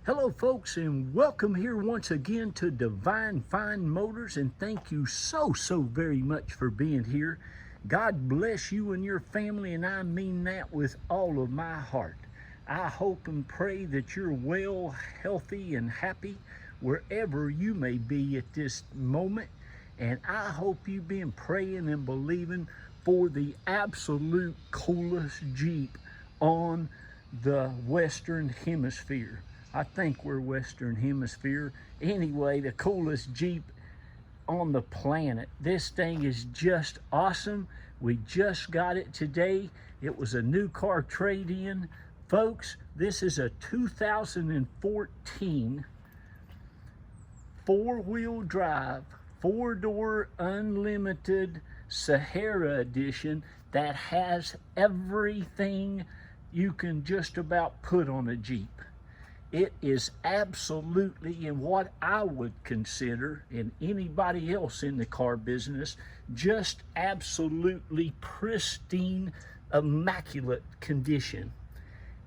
Hello folks, and welcome here once again to Divine Fine Motors, and thank you so very much for being here. God bless you and your family, and I mean that with all of my heart. I hope and pray that you're well, healthy, and happy wherever you may be at this moment. And I hope you've been praying and believing for the absolute coolest Jeep on the Western Hemisphere. I think we're Western Hemisphere. Anyway, the coolest Jeep on the planet. This thing is just awesome. We just got it today. It was a new car trade-in. Folks, this is a 2014 four-wheel drive, four-door unlimited Sahara edition that has everything you can just about put on a Jeep. It is absolutely, in what I would consider, and anybody else in the car business, just absolutely pristine, immaculate condition.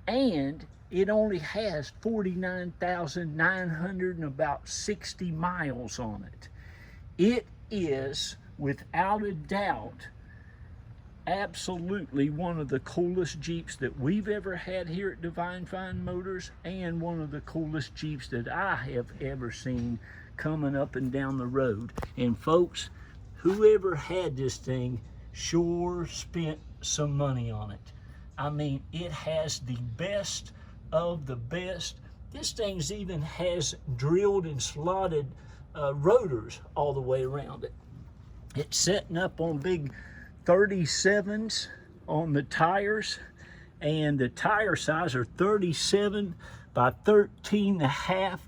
And it only has 49,900 and about 60 miles on it. It is, without a doubt, absolutely one of the coolest Jeeps that we've ever had here at Divine Fine Motors, and one of the coolest Jeeps that I have ever seen coming up and down the road. And folks, whoever had this thing sure spent some money on it. I mean, it has the best of the best. This thing's even has drilled and slotted rotors all the way around it. It's setting up on big 37's on the tires, and the tire size are 37 by 13.5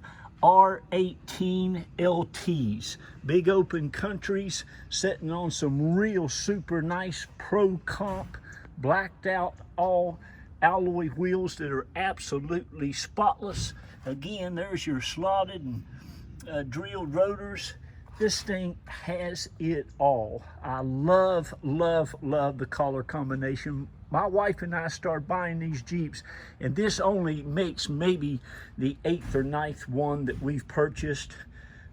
R18 LTs. Big open countries, sitting on some real super nice pro comp blacked out all alloy wheels that are absolutely spotless. Again, there's your slotted and drilled rotors. This thing has it all. I love the color combination. My wife and I started buying these Jeeps, and this only makes maybe the 8th or 9th one that we've purchased,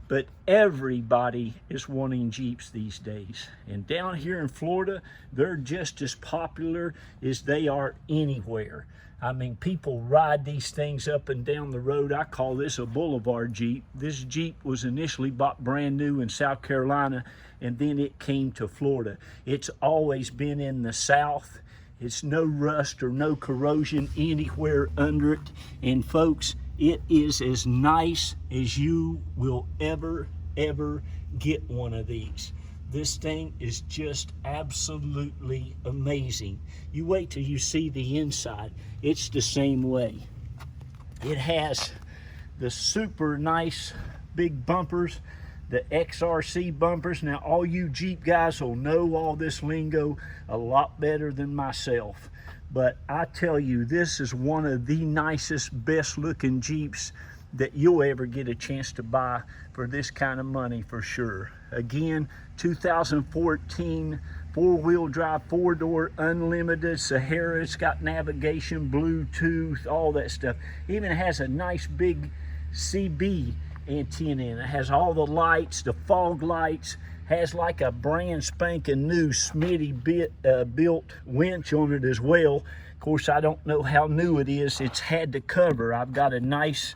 but everybody is wanting Jeeps these days. And down here in Florida, they're just as popular as they are anywhere. I mean, people ride these things up and down the road. I call this a boulevard Jeep. This Jeep was initially bought brand new in South Carolina, and then it came to Florida. It's always been in the South. It's no rust or no corrosion anywhere under it. And folks, it is as nice as you will ever get one of these. This thing is just absolutely amazing. You wait till you see the inside. It's the same way. It has the super nice big bumpers, the XRC bumpers. Now, all you Jeep guys will know all this lingo a lot better than myself. But I tell you, this is one of the nicest, best looking Jeeps that you'll ever get a chance to buy for this kind of money, for sure. Again, 2014 four-wheel drive, four-door unlimited Sahara. It's got navigation, Bluetooth, all that stuff. Even has a nice big CB antenna in it. It has all the lights, the fog lights, has like a brand spanking new Smitty built winch on it as well. Of course, I don't know how new it is. It's had to cover. I've got a nice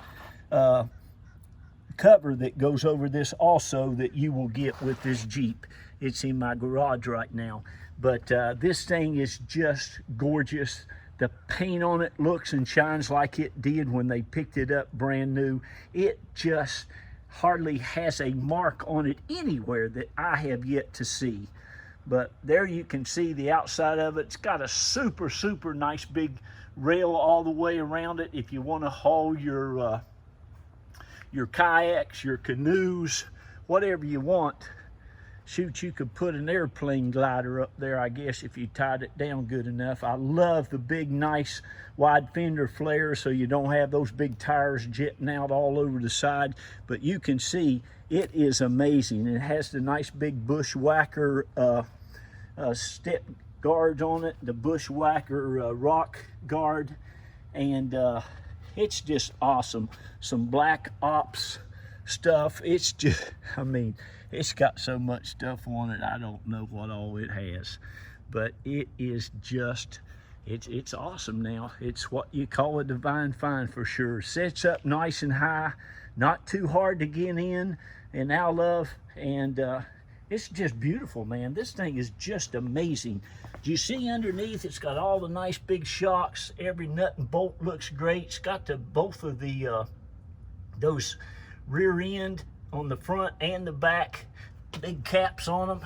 cover that goes over this also that you will get with this Jeep. It's in my garage right now. But this thing is just gorgeous. The paint on it looks and shines like it did when they picked it up brand new. It just hardly has a mark on it anywhere that I have yet to see. But there you can see the outside of it. It's got a super nice big rail all the way around it if you want to haul your kayaks, your canoes, whatever you want. Shoot, you could put an airplane glider up there, I guess, if you tied it down good enough. I love the big, nice, wide fender flares so you don't have those big tires jetting out all over the side. But you can see it is amazing. It has the nice big bushwhacker step guards on it, the bushwhacker rock guard, and It's just awesome. Some Black Ops stuff. It's just, I mean, it's got so much stuff on it, I don't know what all it has. But it is just, it's awesome now. It's what you call a divine find for sure. Sets up nice and high, not too hard to get in and out of, and it's just beautiful, man. This thing is just amazing. Do you see underneath? It's got all the nice big shocks. Every nut and bolt looks great. It's got both of the those rear end on the front and the back, big caps on them.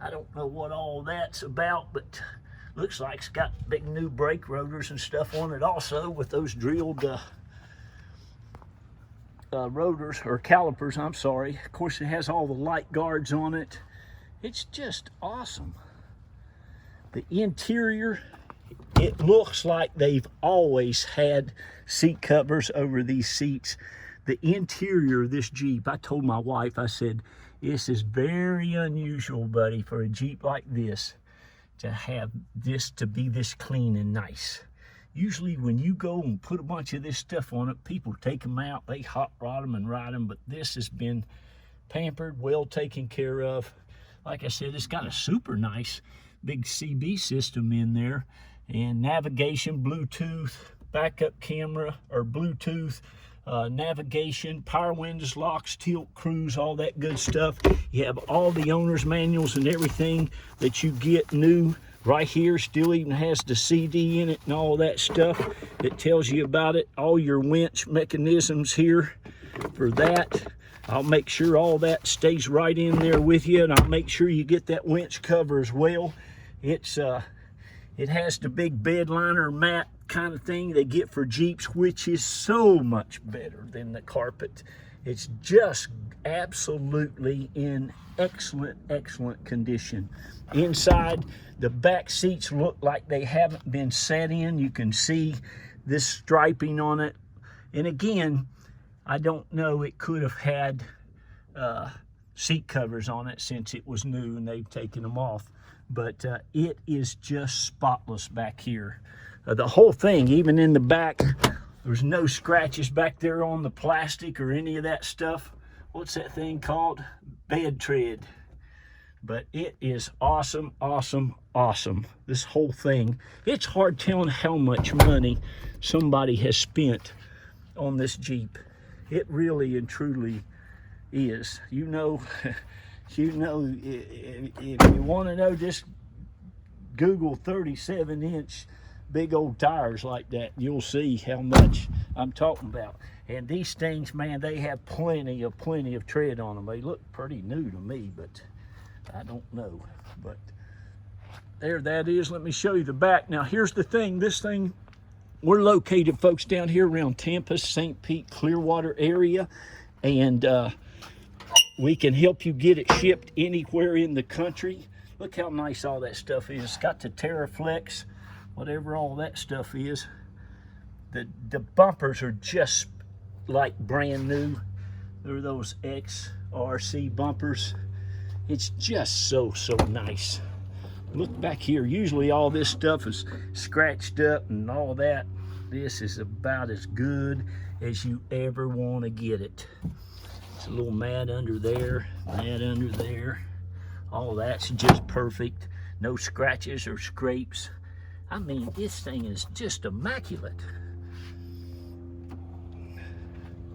I don't know what all that's about, but looks like it's got big new brake rotors and stuff on it also, with those drilled rotors, or calipers, I'm sorry. Of course, it has all the light guards on it. It's just awesome. The interior, it looks like they've always had seat covers over these seats. The interior of this Jeep, I told my wife, I said, this is very unusual, buddy, for a Jeep like this to have this, to be this clean and nice. Usually when you go and put a bunch of this stuff on it, people take them out, they hot rod them and ride them, but this has been pampered, well taken care of. Like I said, it's got a super nice big CB system in there, and navigation, Bluetooth, backup camera, or Bluetooth, navigation, power windows, locks, tilt, cruise, all that good stuff. You have all the owner's manuals and everything that you get new right here. Still even has the CD in it and all that stuff that tells you about it. All your winch mechanisms here for that. I'll make sure all that stays right in there with you, and I'll make sure you get that winch cover as well. It's it has the big bed liner mat kind of thing they get for Jeeps, which is so much better than the carpet. It's just absolutely in excellent condition. Inside, the back seats look like they haven't been set in. You can see this striping on it, and again, I don't know, it could have had seat covers on it since it was new and they've taken them off. But it is just spotless back here. The whole thing, even in the back, there's no scratches back there on the plastic or any of that stuff. What's that thing called? Bed tread. But it is awesome. This whole thing. It's hard telling how much money somebody has spent on this Jeep. It really and truly is. You know, if you want to know, just Google 37-inch big old tires like that. You'll see how much I'm talking about. And these things, man, they have plenty of tread on them. They look pretty new to me, but I don't know. But there that is. Let me show you the back. Now, here's the thing. This thing, we're located, folks, down here around Tampa, St. Pete, Clearwater area, and we can help you get it shipped anywhere in the country. Look how nice all that stuff is. It's got the TerraFlex, whatever all that stuff is. The bumpers are just like brand new. They're those XRC bumpers. It's just so nice. Look back here. Usually all this stuff is scratched up and all that. This is about as good as you ever want to get it. It's a little mat under there, all that's just perfect. No scratches or scrapes. I mean, this thing is just immaculate.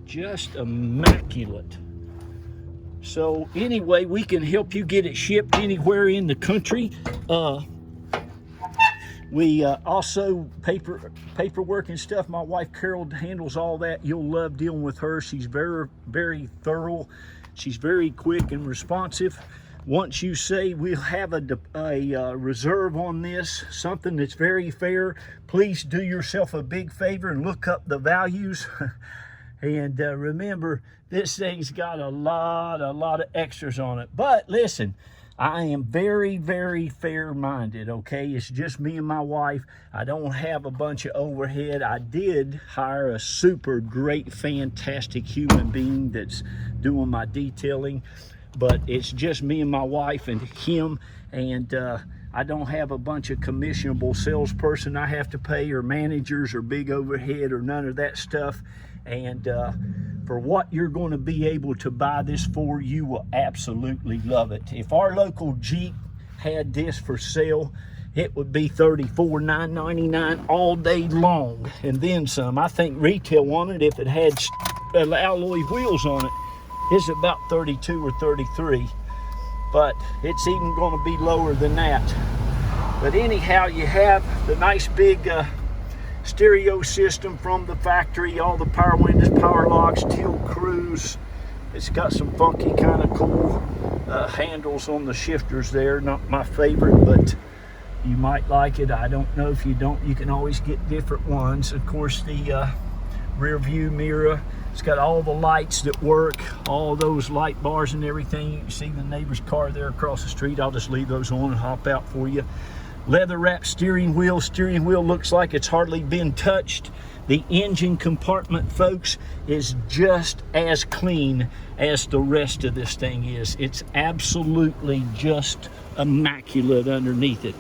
Just immaculate. So anyway, we can help you get it shipped anywhere in the country. We also paperwork and stuff. My wife Carol handles all that. You'll love dealing with her. She's very thorough. She's very quick and responsive. Once you say we'll have a reserve on this, something that's very fair, please do yourself a big favor and look up the values. And remember, this thing's got a lot of extras on it. But listen, I am very fair-minded, okay? It's just me and my wife. I don't have a bunch of overhead. I did hire a super great, fantastic human being that's doing my detailing, but it's just me and my wife and him, and I don't have a bunch of commissionable salesperson I have to pay, or managers, or big overhead, or none of that stuff. And for what you're going to be able to buy this for, you will absolutely love it. If our local Jeep had this for sale, it would be $34,999 all day long, and then some. I think retail on it, if it had alloy wheels on it, is about 32 or 33, but it's even going to be lower than that. But anyhow, you have the nice big stereo system from the factory, all the power windows, power locks, tilt cruise. It's got some funky kind of cool handles on the shifters there. Not my favorite, but you might like it. I don't know. If you don't, you can always get different ones. Of course, the rear view mirror, it's got all the lights that work, all those light bars and everything. You can see the neighbor's car there across the street. I'll just leave those on and hop out for you. Leather wrapped steering wheel. Steering wheel looks like it's hardly been touched. The engine compartment, folks, is just as clean as the rest of this thing is. It's absolutely just immaculate underneath it.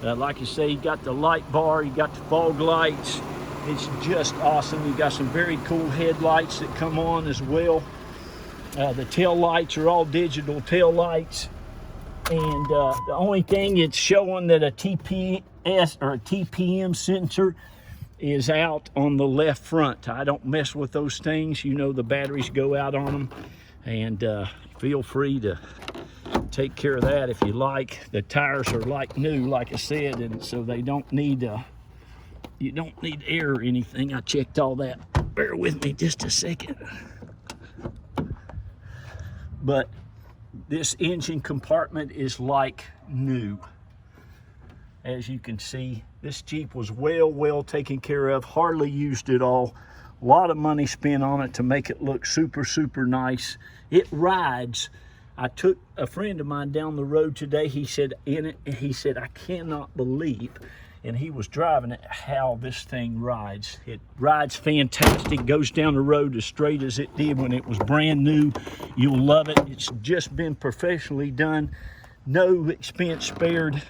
Like I say, you got the light bar, you got the fog lights. It's just awesome. You got some very cool headlights that come on as well. The tail lights are all digital tail lights. And the only thing, it's showing that a TPS or a TPM sensor is out on the left front. I don't mess with those things. You know, the batteries go out on them. And feel free to take care of that if you like. The tires are like new, like I said, and so they don't need you don't need air or anything. I checked all that. Bear with me just a second. But this engine compartment is like new. As you can see, this Jeep was well taken care of, hardly used at all. A lot of money spent on it to make it look super nice. It rides. I took a friend of mine down the road today. He said I cannot believe, and he was driving it, how this thing rides. It rides fantastic, goes down the road as straight as it did when it was brand new. You'll love it. It's just been professionally done. No expense spared.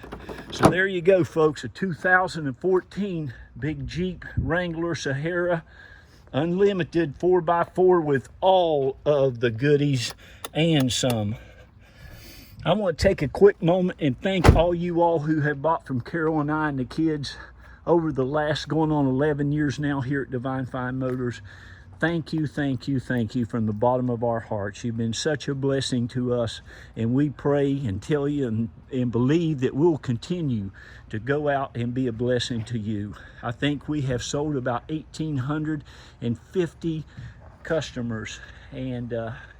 So there you go, folks. A 2014 big Jeep Wrangler Sahara, unlimited 4x4 with all of the goodies and some. I want to take a quick moment and thank all you all who have bought from Carol and I and the kids over the last going on 11 years now here at Divine Fine Motors. Thank you from the bottom of our hearts. You've been such a blessing to us, and we pray and tell you and believe that we'll continue to go out and be a blessing to you. I think we have sold about 1,850 customers, and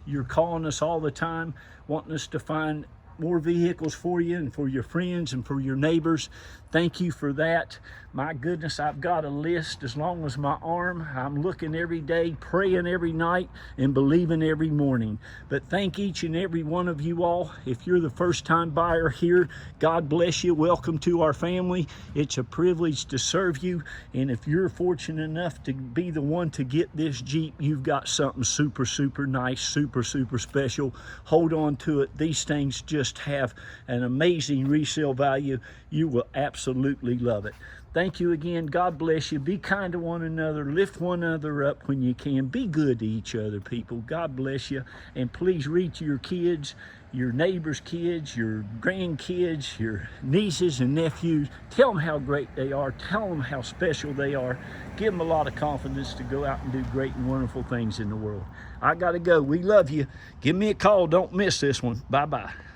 you're calling us all the time, wanting us to find more vehicles for you and for your friends and for your neighbors. Thank you for that. My goodness, I've got a list as long as my arm. I'm looking every day, praying every night, and believing every morning. But thank each and every one of you all. If you're the first time buyer here, God bless you. Welcome to our family. It's a privilege to serve you. And if you're fortunate enough to be the one to get this Jeep, you've got something super nice, super special. Hold on to it. These things just have an amazing resale value. You will absolutely love it. Thank you again. God bless you. Be kind to one another. Lift one another up when you can. Be good to each other, people. God bless you. And please read to your kids, your neighbors' kids, your grandkids, your nieces and nephews. Tell them how great they are. Tell them how special they are. Give them a lot of confidence to go out and do great and wonderful things in the world. I got to go. We love you. Give me a call. Don't miss this one. Bye-bye.